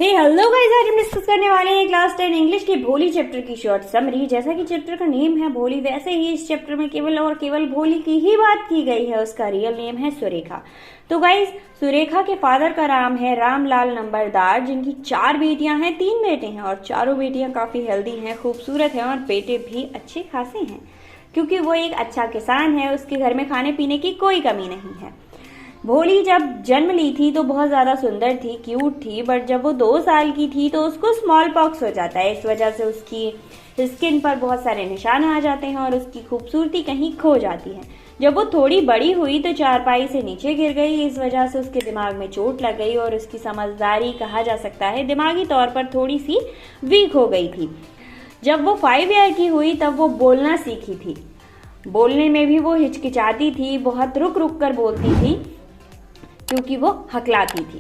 Hello guys, आज हम discuss करने वाले हैं क्लास 10 इंग्लिश के भोली चैप्टर की शॉर्ट समरी। जैसा कि चैप्टर का नेम है भोली, वैसे ही इस चैप्टर में केवल और केवल भोली की ही बात की गई है। उसका रियल नेम है सुरेखा। तो गाइस, सुरेखा के फादर का नाम है रामलाल नंबरदार, जिनकी 4 बेटियां हैं, 3 बेटे हैं और चारों बेटियां काफी हेल्दी हैं, खूबसूरत हैं और बेटे भी अच्छे खासे हैं क्योंकि वो एक अच्छा किसान है। उसके घर में खाने पीने की कोई कमी नहीं है। भोली जब जन्म ली थी तो बहुत ज्यादा सुंदर थी, क्यूट थी, बट जब वो 2 साल की थी तो उसको स्मॉल पॉक्स हो जाता है। इस वजह से उसकी स्किन पर बहुत सारे निशान आ जाते हैं और उसकी खूबसूरती कहीं खो जाती है। जब वो थोड़ी बड़ी हुई तो चारपाई से नीचे गिर गई। इस वजह से उसके दिमाग में चोट लग गई और उसकी समझदारी, कहा जा सकता है दिमागी तौर पर, थोड़ी सी वीक हो गई थी। जब वो 5 ईयर की हुई तब वो बोलना सीखी थी। बोलने में भी वो हिचकिचाती थी, बहुत रुक रुक कर बोलती थी क्योंकि वो हकलाती थी।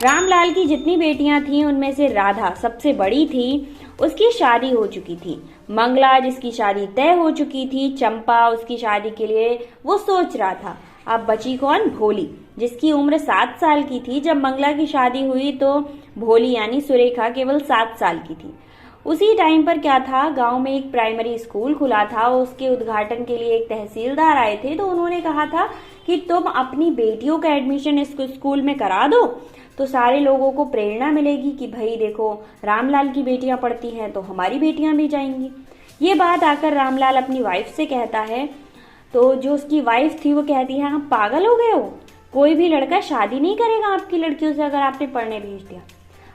रामलाल की जितनी बेटियां थीं उनमें से राधा सबसे बड़ी थी। उसकी शादी हो चुकी थी। मंगला, जिसकी शादी तय हो चुकी थी। चंपा, उसकी शादी के लिए वो सोच रहा था। अब बची कौन? भोली, जिसकी उम्र 7 साल की थी। जब मंगला की शादी हुई तो भोली यानी सुरेखा केवल 7 साल की थी। उसी टाइम पर क्या था, गांव में एक प्राइमरी स्कूल खुला था। उसके उद्घाटन के लिए एक तहसीलदार आए थे तो उन्होंने कहा था कि तुम अपनी बेटियों का एडमिशन इस स्कूल में करा दो, तो सारे लोगों को प्रेरणा मिलेगी कि भाई देखो, रामलाल की बेटियां पढ़ती हैं तो हमारी बेटियां भी जाएंगी। ये बात आकर रामलाल अपनी वाइफ से कहता है तो जो उसकी वाइफ थी वो कहती है, आप पागल हो गए हो, कोई भी लड़का शादी नहीं करेगा आपकी लड़कियों से अगर आपने पढ़ने भेज दिया।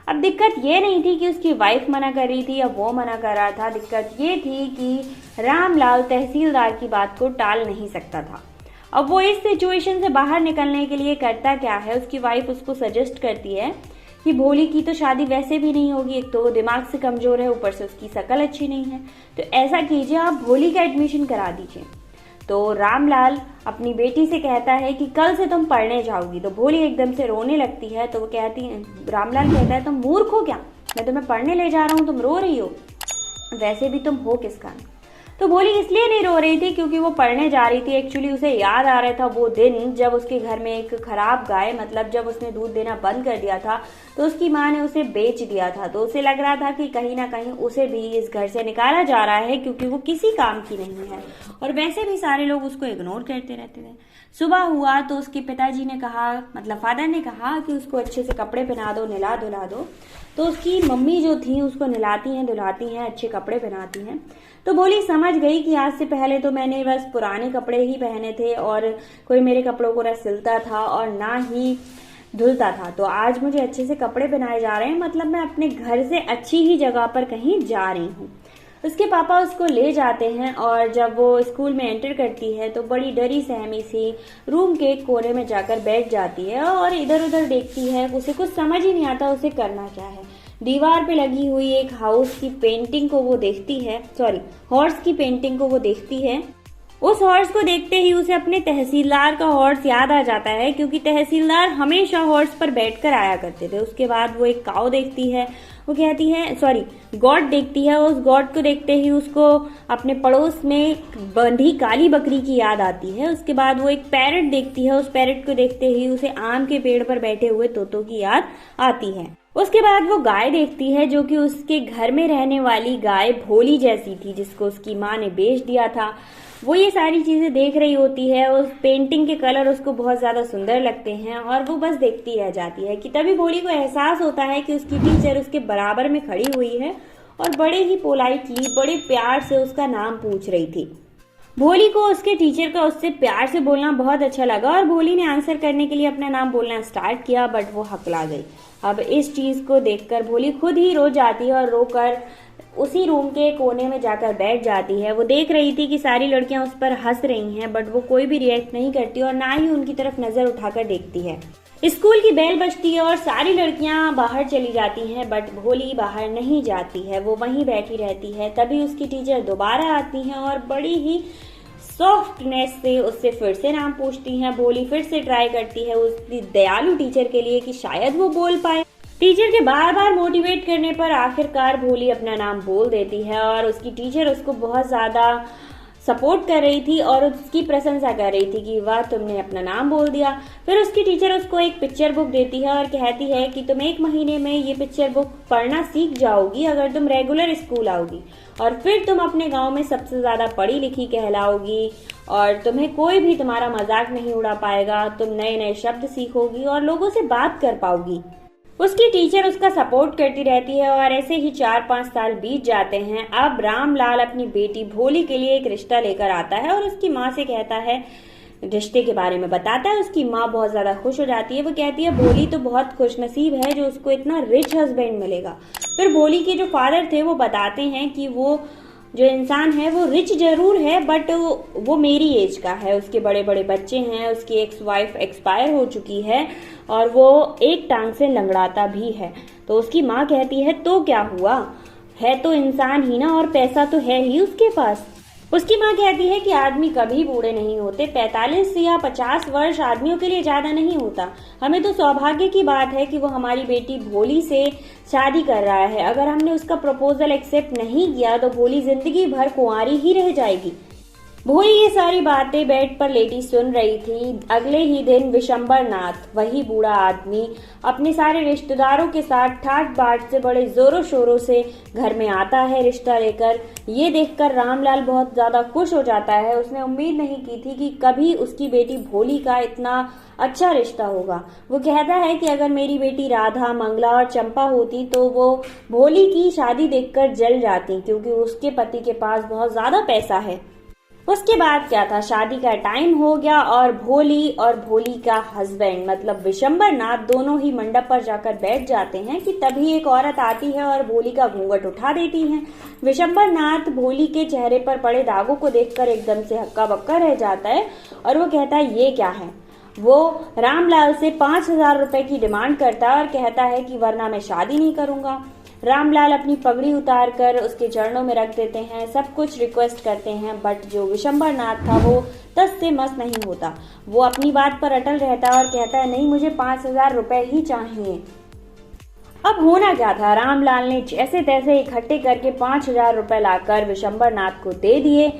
अब दिक्कत ये नहीं थी कि उसकी वाइफ मना कर रही थी या वो मना कर रहा था, दिक्कत ये थी कि रामलाल तहसीलदार की बात को टाल नहीं सकता था। अब वो इस सिचुएशन से बाहर निकलने के लिए करता क्या है, उसकी वाइफ उसको सजेस्ट करती है कि भोली की तो शादी वैसे भी नहीं होगी, एक तो वो दिमाग से कमजोर है, ऊपर से उसकी शक्ल अच्छी नहीं है, तो ऐसा कीजिए आप भोली का एडमिशन करा दीजिए। तो रामलाल अपनी बेटी से कहता है कि कल से तुम पढ़ने जाओगी। तो भोली एकदम से रोने लगती है। तो वो कहती है, रामलाल कहता है, तुम मूर्ख हो क्या, मैं तुम्हें पढ़ने ले जा रहा हूँ, तुम रो रही हो, वैसे भी तुम हो किसका। तो भोली इसलिए नहीं रो रही थी क्योंकि वो पढ़ने जा रही थी। एक्चुअली उसे याद आ रहा था वो दिन जब उसके घर में एक खराब गाय, मतलब जब उसने दूध देना बंद कर दिया था तो उसकी माँ ने उसे बेच दिया था। तो उसे लग रहा था कि कहीं ना कहीं उसे भी इस घर से निकाला जा रहा है क्योंकि वो किसी काम की नहीं है और वैसे भी सारे लोग उसको इग्नोर करते रहते थे। सुबह हुआ तो उसके पिताजी ने कहा, मतलब फादर ने कहा कि उसको अच्छे से कपड़े पहना दो, निला धुला दो। तो उसकी मम्मी जो थी उसको निलाती हैं, धुलाती हैं, अच्छे कपड़े पहनाती हैं। तो भोली समझ गई कि आज से पहले तो मैंने बस पुराने कपड़े ही पहने थे और कोई मेरे कपड़ों को ना सिलता था और ना ही धुलता था, तो आज मुझे अच्छे से कपड़े पहनाए जा रहे हैं, मतलब मैं अपने घर से अच्छी ही जगह पर कहीं जा रही हूँ। उसके पापा उसको ले जाते हैं और जब वो स्कूल में एंटर करती है तो बड़ी डरी सहमी सी रूम के एक कोने में जाकर बैठ जाती है और इधर उधर देखती है। उसे कुछ समझ ही नहीं आता उसे करना क्या है। दीवार पे लगी हुई एक हाउस की पेंटिंग को वो देखती है, हॉर्स की पेंटिंग को वो देखती है। उस हॉर्स को देखते ही उसे अपने तहसीलदार का हॉर्स याद आ जाता है क्योंकि तहसीलदार हमेशा हॉर्स पर बैठकर आया करते थे। उसके बाद वो एक काऊ देखती है, वो कहती है गॉड देखती है। उस गॉड को देखते ही उसको अपने पड़ोस में बंधी काली बकरी की याद आती है। उसके बाद वो एक पैरट देखती है, उस पैरट को देखते ही उसे आम के पेड़ पर बैठे हुए तोतों की याद आती है। उसके बाद वो गाय देखती है जो कि उसके घर में रहने वाली गाय भोली जैसी थी जिसको उसकी माँ ने बेच दिया था। वो ये सारी चीजें देख रही होती है। उस पेंटिंग के कलर उसको बहुत ज्यादा सुंदर लगते हैं और वो बस देखती रह जाती है कि तभी भोली को एहसास होता है कि उसकी टीचर उसके बराबर में खड़ी हुई है और बड़े ही पोलाइटली, बड़े प्यार से उसका नाम पूछ रही थी। भोली को उसके टीचर का उससे प्यार से बोलना बहुत अच्छा लगा और भोली ने आंसर करने के लिए अपना नाम बोलना स्टार्ट किया, बट वो हकला गई। अब इस चीज को देखकर भोली खुद ही रो जाती है और रोकर उसी रूम के कोने में जाकर बैठ जाती है। वो देख रही थी कि सारी लड़कियां उस पर हंस रही हैं, बट वो कोई भी रिएक्ट नहीं करती और ना ही उनकी तरफ नजर उठाकर देखती है। स्कूल की बेल बजती है और सारी लड़कियां बाहर चली जाती हैं, बट भोली बाहर नहीं जाती है, वो वहीं बैठी रहती है। तभी उसकी टीचर दोबारा आती हैं और बड़ी ही सॉफ्टनेस से उससे फिर से नाम पूछती हैं। भोली फिर से ट्राई करती है उसकी दयालु टीचर के लिए कि शायद वो बोल पाए। टीचर के बार बार मोटिवेट करने पर आखिरकार भोली अपना नाम बोल देती है और उसकी टीचर उसको बहुत ज्यादा सपोर्ट कर रही थी और उसकी प्रशंसा कर रही थी कि वाह तुमने अपना नाम बोल दिया। फिर उसकी टीचर उसको एक पिक्चर बुक देती है और कहती है कि तुम 1 महीने में ये पिक्चर बुक पढ़ना सीख जाओगी अगर तुम रेगुलर स्कूल आओगी, और फिर तुम अपने गांव में सबसे ज्यादा पढ़ी लिखी कहलाओगी और तुम्हें कोई भी तुम्हारा मजाक नहीं उड़ा पाएगा। तुम नए नए शब्द सीखोगी और लोगों से बात कर पाओगी। उसकी टीचर उसका सपोर्ट करती रहती है और ऐसे ही 4-5 साल बीत जाते हैं। अब रामलाल अपनी बेटी भोली के लिए एक रिश्ता लेकर आता है और उसकी माँ से कहता है, रिश्ते के बारे में बताता है। उसकी माँ बहुत ज्यादा खुश हो जाती है। वो कहती है भोली तो बहुत खुशनसीब है जो उसको इतना रिच हस्बैंड मिलेगा। फिर भोली के जो फादर थे वो बताते हैं कि वो जो इंसान है वो रिच जरूर है बट वो मेरी एज का है, उसके बड़े बड़े बच्चे हैं, उसकी एक्स वाइफ एक्सपायर हो चुकी है और वो एक टांग से लंगड़ाता भी है। तो उसकी माँ कहती है तो क्या हुआ, है तो इंसान ही ना और पैसा तो है ही उसके पास। उसकी माँ कहती है कि आदमी कभी बूढ़े नहीं होते, 45 या 50 वर्ष आदमियों के लिए ज्यादा नहीं होता। हमें तो सौभाग्य की बात है कि वो हमारी बेटी भोली से शादी कर रहा है। अगर हमने उसका प्रपोजल एक्सेप्ट नहीं किया तो भोली जिंदगी भर कुंवारी ही रह जाएगी। भोली ये सारी बातें बेड पर लेटी सुन रही थी। अगले ही दिन विशंबर नाथ, वही बूढ़ा आदमी, अपने सारे रिश्तेदारों के साथ ठाट बाट से बड़े जोरों शोरों से घर में आता है रिश्ता लेकर। ये देखकर रामलाल बहुत ज्यादा खुश हो जाता है। उसने उम्मीद नहीं की थी कि कभी उसकी बेटी भोली का इतना अच्छा रिश्ता होगा। वो कहता है कि अगर मेरी बेटी राधा, मंगला और चंपा होती तो वो भोली की शादी देखकर जल जाती, क्योंकि उसके पति के पास बहुत ज्यादा पैसा है। उसके बाद क्या था, शादी का टाइम हो गया और भोली का हस्बैंड मतलब विशंबर नाथ दोनों ही मंडप पर जाकर बैठ जाते हैं कि तभी एक औरत आती है और भोली का घूंघट उठा देती है। विशंबर नाथ भोली के चेहरे पर पड़े दागों को देखकर एकदम से हक्का बक्का रह जाता है और वो कहता है ये क्या है। वो रामलाल से 5,000 रुपए की डिमांड करता है और कहता है कि वरना मैं शादी नहीं करूंगा। रामलाल अपनी पगड़ी उतार कर उसके चरणों में रख देते हैं, सब कुछ रिक्वेस्ट करते हैं, बट जो विशंबर नाथ था वो तस से मस नहीं होता। वो अपनी बात पर अटल रहता है और कहता है नहीं, मुझे 5,000 रुपए ही चाहिए। अब होना क्या था, रामलाल ने जैसे तैसे इकट्ठे करके 5,000 रुपए लाकर विशंबर नाथ को दे दिए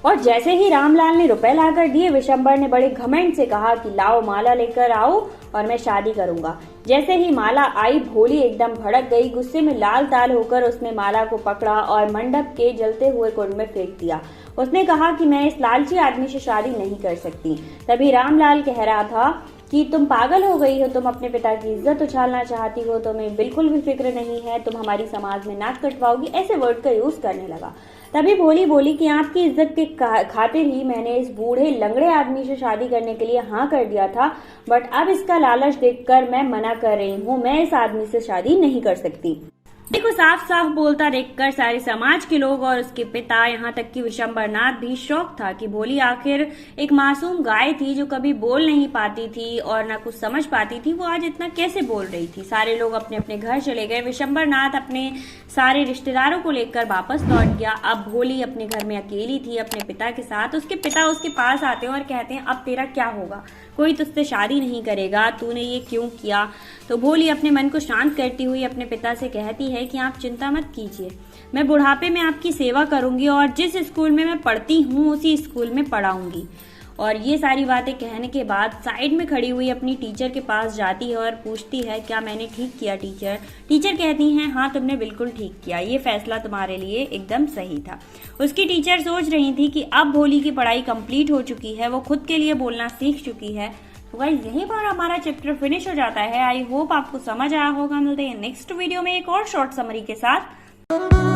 और जैसे ही रामलाल ने रुपए लाकर दिए, विशंबर ने बड़े घमंड से कहा कि लाओ माला लेकर आओ और मैं शादी करूंगा। जैसे ही माला आई, भोली एकदम भड़क गई। गुस्से में लाल ताल होकर उसने माला को पकड़ा और मंडप के जलते हुए कुंड में फेंक दिया। उसने कहा कि मैं इस लालची आदमी से शादी नहीं कर सकती। तभी रामलाल कह रहा था कि तुम पागल हो गई हो, तुम अपने पिता की इज्जत उछालना चाहती हो, तुम्हें बिल्कुल भी फिक्र नहीं है, तुम हमारी समाज में नाक कटवाओगी, ऐसे वर्ड का यूज करने लगा। तभी भोली बोली कि आपकी इज्जत के खातिर ही मैंने इस बूढ़े लंगड़े आदमी से शादी करने के लिए हाँ कर दिया था, बट अब इसका लालच देखकर मैं मना कर रही हूँ, मैं इस आदमी से शादी नहीं कर सकती। देखो, साफ साफ बोलता देखकर सारे समाज के लोग और उसके पिता, यहाँ तक कि विशंबर नाथ भी शौक था कि भोली आखिर एक मासूम गाय थी जो कभी बोल नहीं पाती थी और ना कुछ समझ पाती थी, वो आज इतना कैसे बोल रही थी। सारे लोग अपने अपने घर चले गए। विशंबर नाथ अपने सारे रिश्तेदारों को लेकर वापस लौट गया। अब भोली अपने घर में अकेली थी अपने पिता के साथ। उसके पिता उसके पास आते हैं और कहते हैं अब तेरा क्या होगा, कोई तुझसे शादी नहीं करेगा, तूने ये क्यों किया। तो भोली अपने मन को शांत करती हुई अपने पिता से कहती है कि आप चिंता मत कीजिए, मैं बुढ़ापे में आपकी सेवा करूंगी और जिस स्कूल में मैं पढ़ती हूँ उसी स्कूल में पढ़ाऊंगी। और ये सारी बातें कहने के बाद साइड में खड़ी हुई अपनी टीचर के पास जाती है और पूछती है क्या मैंने ठीक किया टीचर। टीचर कहती हैं हाँ तुमने बिल्कुल ठीक किया, ये फैसला तुम्हारे लिए एकदम सही था। उसकी टीचर सोच रही थी कि अब भोली की पढ़ाई कंप्लीट हो चुकी है, वो खुद के लिए बोलना सीख चुकी है। तो गाइस यहीं पर हमारा चैप्टर फिनिश हो जाता है। आई होप आपको समझ आया होगा। मिलते हैं नेक्स्ट वीडियो में एक और शॉर्ट समरी के साथ।